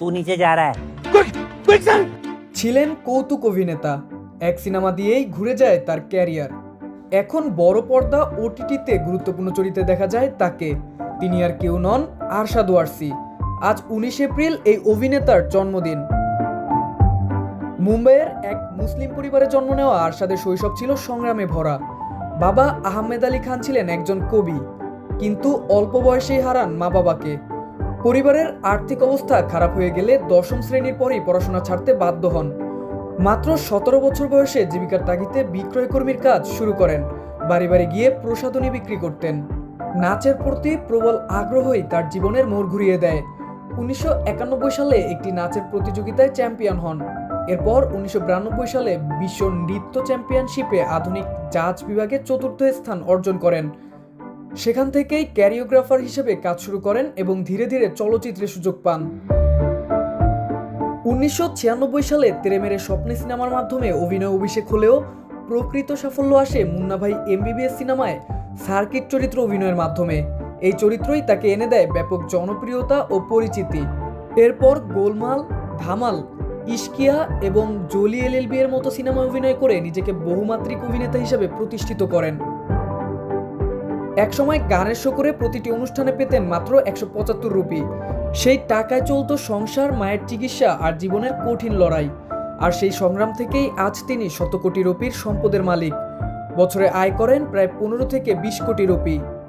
तू नीचे जा रहा है। ছিলেন কৌতুক অভিনেতা, এক সিনেমা দিয়েই ঘুরে যায় তার ক্যারিয়ার। এখন বড় পর্দা ওটিটিতে গুরুত্বপূর্ণ চরিত্রে দেখা যায় তাকে। তিনি আর কেউ নন, আরশাদ ওয়ারসি। আজ 19 এপ্রিল এই অভিনেতার জন্মদিন। মুম্বাইয়ের এক মুসলিম পরিবারে জন্ম নেওয়া আরশাদের শৈশব ছিল সংগ্রামে ভরা। বাবা আহমেদ আলী খান ছিলেন একজন কবি, কিন্তু অল্প বয়সেই হারান মা বাবাকে। পরিবারের আর্থিক অবস্থা খারাপ হয়ে গেলে 10ম শ্রেণীর পরেই পড়াশোনা ছাড়তে বাধ্য হন। মাত্র 17 বছর বয়সে জীবিকার তাগিদে বিক্রয় কর্মীর কাজ শুরু করেন। বাড়ি বাড়ি গিয়ে প্রসাধনী বিক্রি করতেন। নাচের প্রতি প্রবল আগ্রহই তার জীবনের মোড় ঘুরিয়ে দেয়। 1991 সালে একটি নাচের প্রতিযোগিতায় চ্যাম্পিয়ন হন। এরপর 1992 সালে বিশ্ব নৃত্য চ্যাম্পিয়নশিপে আধুনিক জাজ বিভাগে 4র্থ স্থান অর্জন করেন। সেখান থেকেই ক্যারিওগ্রাফার হিসেবে কাজ শুরু করেন এবং ধীরে ধীরে চলচ্চিত্রে সুযোগ পান। 1996 সালে তেরে মেরে স্বপ্নে সিনেমার মাধ্যমে অভিনয় অভিষেক হলেও প্রকৃত সাফল্য আসে মুন্না ভাই এমবিবিএস সিনেমায় সার্কিট চরিত্র অভিনয়ের মাধ্যমে। এই চরিত্রই তাকে এনে দেয় ব্যাপক জনপ্রিয়তা ও পরিচিতি। এরপর গোলমাল, ধামাল, ইশকিয়া এবং জলি এলএলবি এর মতো সিনেমায় অভিনয় করে নিজেকে বহুমাত্রিক অভিনেতা হিসেবে প্রতিষ্ঠিত করেন। একসময় গানের শো করে প্রতিটি অনুষ্ঠানে পেতেন মাত্র 175 রুপি। সেই টাকায় চলতো সংসার, মায়ের চিকিৎসা আর জীবনের কঠিন লড়াই। আর সেই সংগ্রাম থেকেই আজ তিনি শত কোটি রুপির সম্পদের মালিক। বছরে আয় করেন প্রায় 15 থেকে 20 কোটি রুপি।